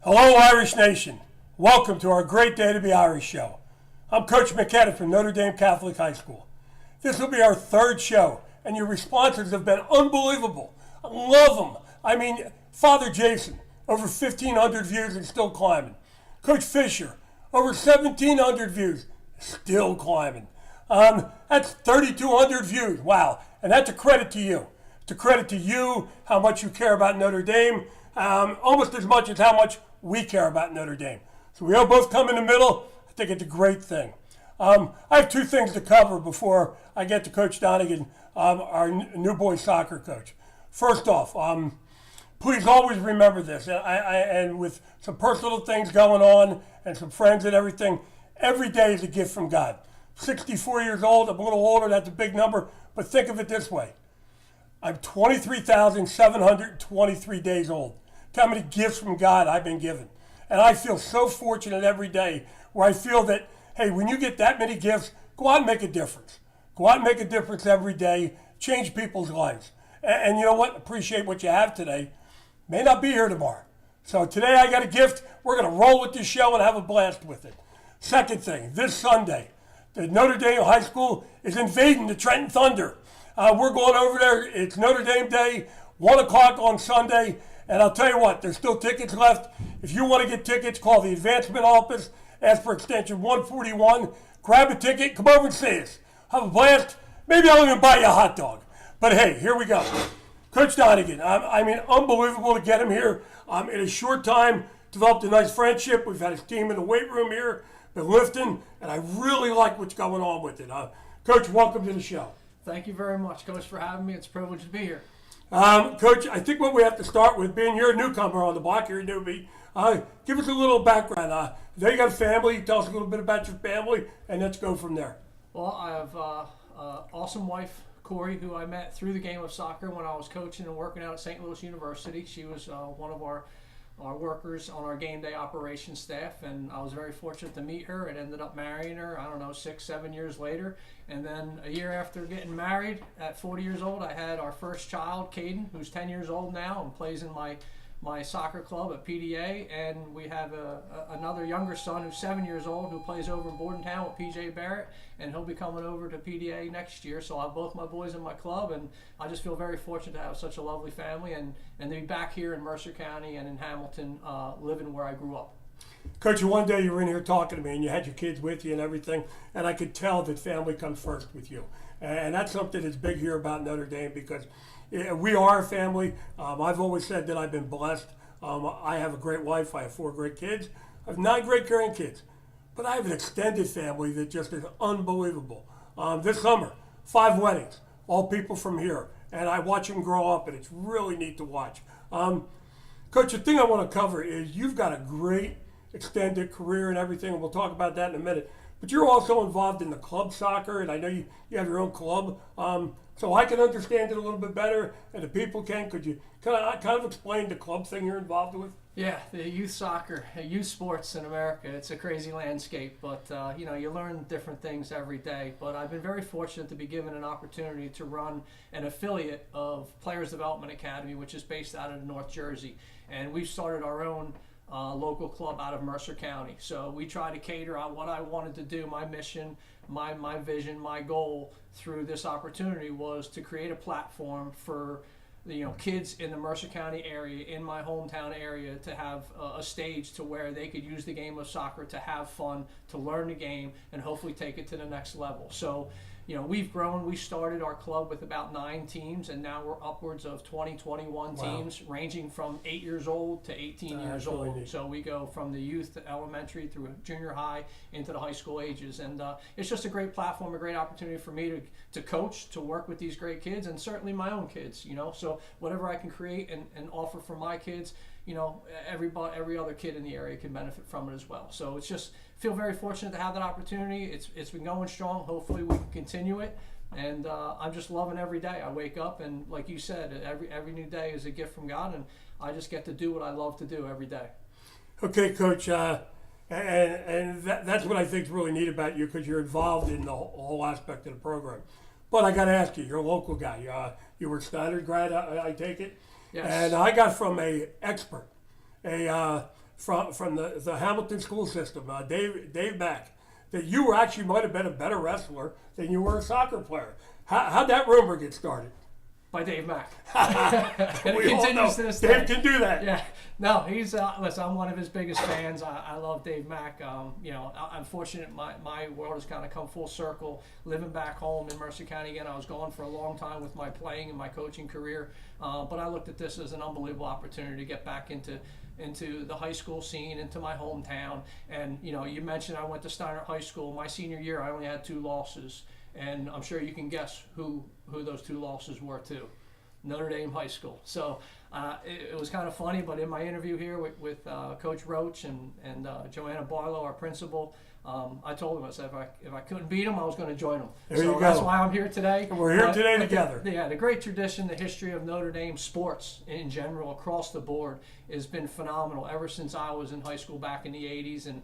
Hello, Irish Nation. Welcome to our Great Day to Be Irish show. I'm Coach McKenna from Notre Dame Catholic High School. This will be our third show, and your responses have been unbelievable. I love them. I mean, Father Jason, over 1,500 views and still climbing. Coach Fisher, over 1,700 views, still climbing. That's 3,200 views. Wow. And that's a credit to you. It's a credit to you, how much you care about Notre Dame, almost as much as how much we care about Notre Dame. So we all both come in the middle. I think it's a great thing. I have two things to cover before I get to Coach Donigan, our new boys soccer coach. First off, please always remember this, and with some personal things going on and some friends and everything, every day is a gift from God. 64 years old, I'm a little older, that's a big number, but think of it this way. I'm 23,723 days old. How many gifts from God I've been given. And I feel so fortunate every day where I feel that, hey, when you get that many gifts, go out and make a difference. Go out and make a difference every day, change people's lives. And you know what? Appreciate what you have today. May not be here tomorrow. So today I got a gift. We're going to roll with this show and have a blast with it. Second thing, this Sunday, the Notre Dame High School is invading the Trenton Thunder. We're going over there. It's Notre Dame Day, 1 o'clock on Sunday. And I'll tell you what, there's still tickets left. If you want to get tickets, call the advancement office, ask for extension 141, grab a ticket, come over and see us. Have a blast. Maybe I'll even buy you a hot dog. But hey, here we go. Coach Donigan, I mean, unbelievable to get him here. In a short time, developed a nice friendship. We've had his team in the weight room here, been lifting, and I really like what's going on with it. Coach, welcome to the show. Thank you very much, Coach, for having me. It's a privilege to be here. Coach, I think what we have to start with, being you're a newcomer on the block, you're a newbie, give us a little background. There you got a family. Tell us a little bit about your family, and let's go from there. Well, I have an awesome wife, Corey, who I met through the game of soccer when I was coaching and working out at St. Louis University. She was one of our workers on our game day operations staff, and I was very fortunate to meet her and ended up marrying her, 6, 7 years later. And then a year after getting married, at 40 years old, I had our first child, Caden, who's 10 years old now and plays in my soccer club at PDA. And we have another younger son who's 7 years old who plays over in Bordentown with PJ Barrett, and he'll be coming over to PDA next year. So I have both my boys in my club, and I just feel very fortunate to have such a lovely family and to be back here in Mercer County and in Hamilton, living where I grew up. Coach, one day you were in here talking to me, and you had your kids with you and everything, and I could tell that family comes first with you. And that's something that's big here about Notre Dame, because we are a family. I've always said that I've been blessed. I have a great wife. I have 4 great kids. I have 9 great grandkids. But I have an extended family that just is unbelievable. This summer, 5 weddings, all people from here. And I watch them grow up, and it's really neat to watch. Coach, the thing I want to cover is you've got a great extended career and everything, and we'll talk about that in a minute. But you're also involved in the club soccer, and I know you have your own club. So I can understand it a little bit better, and the people can. Could you kind of explain the club thing you're involved with? Yeah, the youth soccer, youth sports in America, it's a crazy landscape, but you learn different things every day. But I've been very fortunate to be given an opportunity to run an affiliate of Players Development Academy, which is based out of North Jersey. And we've started our own local club out of Mercer County. So we try to cater on what I wanted to do. My mission, my vision, my goal through this opportunity was to create a platform for kids in the Mercer County area, in my hometown area, to have a stage to where they could use the game of soccer to have fun, to learn the game, and hopefully take it to the next level. So we've grown. We started our club with about 9 teams, and now we're upwards of 20, 21 teams, ranging from 8 years old to 18 years old. Really, so we go from the youth to elementary through junior high into the high school ages. And it's just a great platform, a great opportunity for me to coach, to work with these great kids, and certainly my own kids. So whatever I can create and offer for my kids, every other kid in the area can benefit from it as well. So it's just feel very fortunate to have that opportunity. It's been going strong. Hopefully we can continue it, and I'm just loving every day. I wake up, and like you said, every new day is a gift from God, and I just get to do what I love to do every day. Okay, Coach, and that's what I think is really neat about you, because you're involved in the whole aspect of the program. But I got to ask you, you're a local guy. You were a Stoddard grad, I take it? Yes. And I got from a expert, a from the Hamilton school system, Dave Mack, that you actually might have been a better wrestler than you were a soccer player. How'd that rumor get started? By Dave Mack. And we all know Dave can do that. Yeah. No, he's listen, I'm one of his biggest fans. I love Dave Mack. I'm fortunate my world has kind of come full circle. Living back home in Mercer County again, I was gone for a long time with my playing and my coaching career, but I looked at this as an unbelievable opportunity to get back into the high school scene, into my hometown. And you mentioned I went to Stoddard High School. My senior year, I only had 2 losses, and I'm sure you can guess who those 2 losses were to. Notre Dame High School. So it was kind of funny, but in my interview here with Coach Roach and Joanna Barlow, our principal, I told him, I said if I couldn't beat him, I was going to join him. So that's why I'm here today. And we're here today together. The great tradition, the history of Notre Dame sports in general across the board has been phenomenal ever since I was in high school back in the 80s, and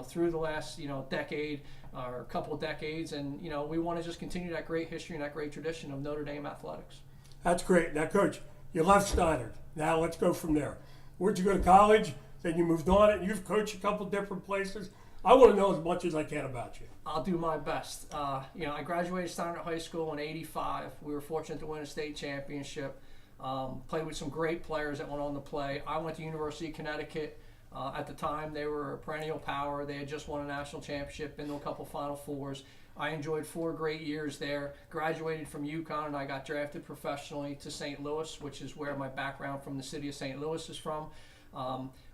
through the last decade or a couple of decades, and we want to just continue that great history and that great tradition of Notre Dame athletics. That's great. Now, Coach, you left Stoddard. Now let's go from there. Where'd you go to college? Then you moved on, and you've coached a couple different places. I want to know as much as I can about you. I'll do my best. I graduated Stoddard High School in '85. We were fortunate to win a state championship. Played with some great players that went on to play. I went to University of Connecticut. At the time, they were a perennial power. They had just won a national championship, been to a couple Final Fours. I enjoyed 4 great years there. Graduated from UConn, and I got drafted professionally to St. Louis, which is where my background from the city of St. Louis is from.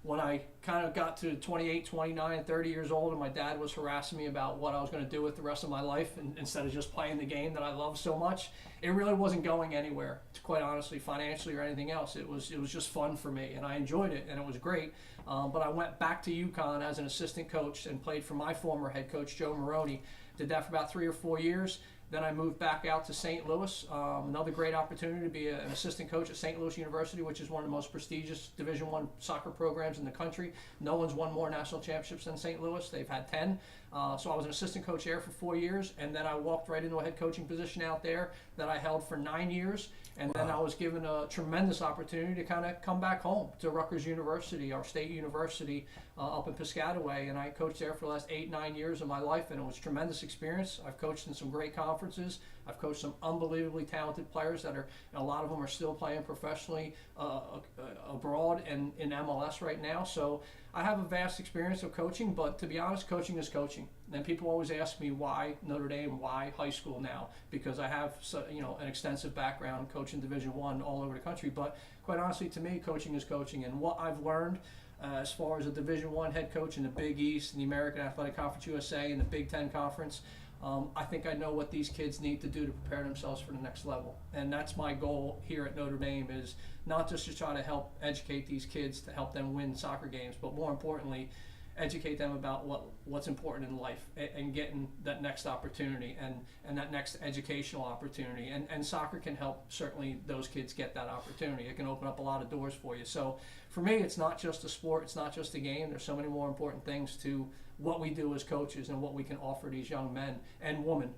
When I kind of got to 28, 29, 30 years old, and my dad was harassing me about what I was going to do with the rest of my life, and instead of just playing the game that I love so much, it really wasn't going anywhere, quite honestly, financially or anything else. It was just fun for me, and I enjoyed it, and it was great. But I went back to UConn as an assistant coach and played for my former head coach, Joe Maroney. Did that for about 3 or 4 years. Then I moved back out to St. Louis. Another great opportunity to be an assistant coach at St. Louis University, which is one of the most prestigious Division I soccer programs in the country. No one's won more national championships than St. Louis. They've had 10. So I was an assistant coach there for 4 years, and then I walked right into a head coaching position out there that I held for 9 years. And then I was given a tremendous opportunity to kind of come back home to Rutgers University, our state university up in Piscataway. And I coached there for the last 8, 9 years of my life, and it was a tremendous experience. I've coached in some great conferences. I've coached some unbelievably talented players a lot of them are still playing professionally abroad and in MLS right now. So I have a vast experience of coaching, but to be honest, coaching is coaching. And people always ask me why Notre Dame, why high school now? Because I have an extensive background coaching Division I all over the country. But quite honestly, to me, coaching is coaching. And what I've learned as far as a Division I head coach in the Big East, and the American Athletic Conference USA, and the Big Ten Conference, I think I know what these kids need to do to prepare themselves for the next level. And that's my goal here at Notre Dame, is not just to try to help educate these kids to help them win soccer games, but more importantly, educate them about what's important in life and getting that next opportunity and that next educational opportunity. And soccer can help certainly those kids get that opportunity. It can open up a lot of doors for you. So for me, it's not just a sport, it's not just a game. There's so many more important things to what we do as coaches and what we can offer these young men and women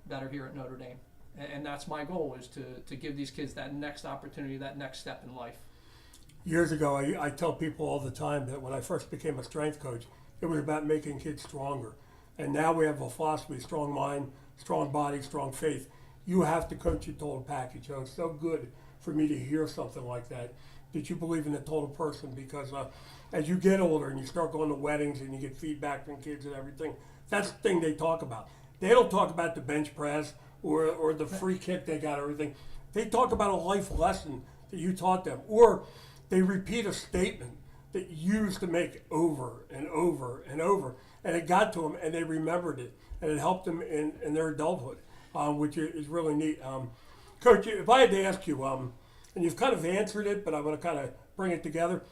that are here at Notre Dame. And that's my goal, is to give these kids that next opportunity, that next step in life. Years ago, I tell people all the time that when I first became a strength coach, it was about making kids stronger. And now we have a philosophy: strong mind, strong body, strong faith. You have to coach your total package. It's so good for me to hear something like that you believe in the total person, because as you get older and you start going to weddings and you get feedback from kids and everything, that's the thing they talk about. They don't talk about the bench press or the free kick they got or everything. They talk about a life lesson that you taught them, or they repeat a statement that you used to make over and over and over, and it got to them and they remembered it, and it helped them in their adulthood, which is really neat. Coach, if I had to ask you, and you've kind of answered it, but I want to kind of bring it together,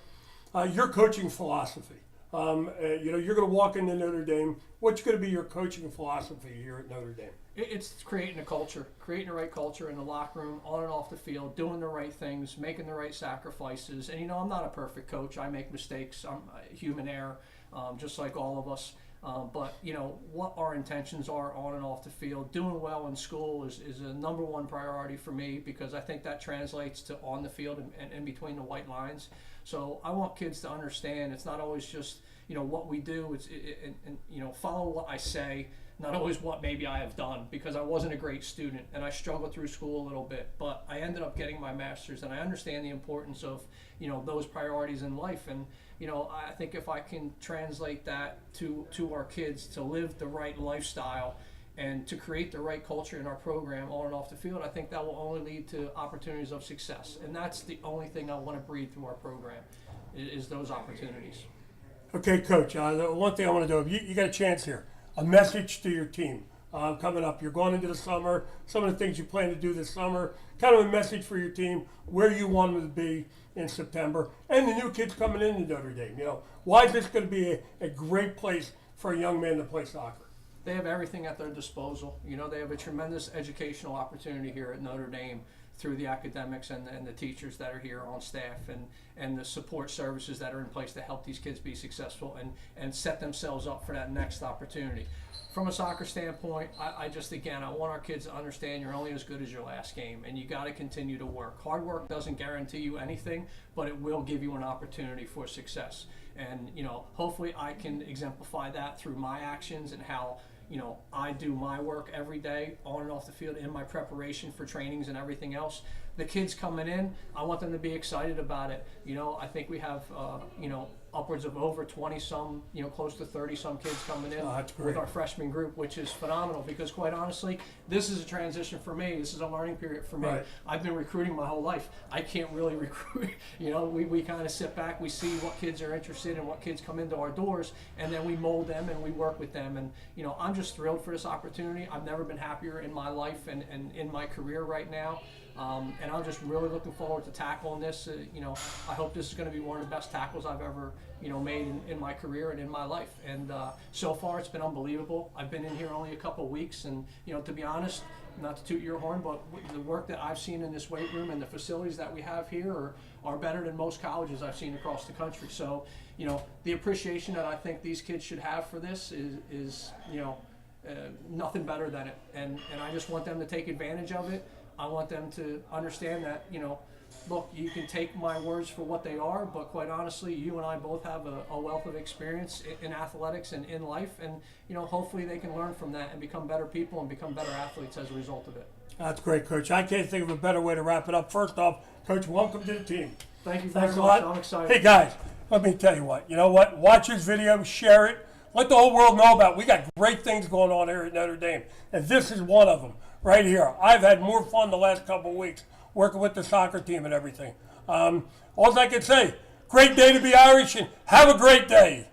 your coaching philosophy. You're going to walk into Notre Dame. What's going to be your coaching philosophy here at Notre Dame? It's creating a culture, creating the right culture in the locker room, on and off the field, doing the right things, making the right sacrifices. And, I'm not a perfect coach. I make mistakes. I'm a human error, just like all of us. But what our intentions are on and off the field, doing well in school is a number one priority for me, because I think that translates to on the field and in between the white lines. So I want kids to understand it's not always just what we do. It's follow what I say, not always what maybe I have done, because I wasn't a great student and I struggled through school a little bit, but I ended up getting my master's, and I understand the importance of those priorities in life. And I think if I can translate that to our kids, to live the right lifestyle and to create the right culture in our program on and off the field, I think that will only lead to opportunities of success. And that's the only thing I want to breathe through our program is those opportunities. Okay, Coach, the one thing I want to do, you got a chance here, a message to your team coming up. You're going into the summer, some of the things you plan to do this summer, kind of a message for your team, where you want them to be in September, and the new kids coming into Notre Dame. Why is this going to be a great place for a young man to play soccer? They have everything at their disposal. They have a tremendous educational opportunity here at Notre Dame through the academics and the teachers that are here on staff, and the support services that are in place to help these kids be successful and set themselves up for that next opportunity. From a soccer standpoint, I want our kids to understand you're only as good as your last game, and you got to continue to work. Hard work doesn't guarantee you anything, but it will give you an opportunity for success. And hopefully I can exemplify that through my actions and how I do my work every day on and off the field in my preparation for trainings and everything else. The kids coming in, I want them to be excited about it. I think we have upwards of over 20 some, close to 30 some kids coming in with our freshman group, which is phenomenal, because quite honestly, this is a transition for me. This is a learning period for me. Right. I've been recruiting my whole life. I can't really recruit. We kind of sit back, we see what kids are interested in, what kids come into our doors, and then we mold them and we work with them. And I'm just thrilled for this opportunity. I've never been happier in my life and in my career right now. And I'm just really looking forward to tackling this. I hope this is going to be one of the best tackles I've ever, made in my career and in my life. And so far, it's been unbelievable. I've been in here only a couple of weeks, and to be honest, not to toot your horn, but the work that I've seen in this weight room and the facilities that we have here are better than most colleges I've seen across the country. So, the appreciation that I think these kids should have for this is nothing better than it. And I just want them to take advantage of it. I want them to understand that, look, you can take my words for what they are, but quite honestly, you and I both have a wealth of experience in athletics and in life, and hopefully they can learn from that and become better people and become better athletes as a result of it. That's great, Coach. I can't think of a better way to wrap it up. First off, Coach, welcome to the team. Thank you Thanks very a much. lot. I'm excited. Hey, guys, let me tell you what. You know what? Watch this video, share it. Let the whole world know about it. We got great things going on here at Notre Dame, and this is one of them right here. I've had more fun the last couple of weeks working with the soccer team and everything. All I can say, great day to be Irish, and have a great day.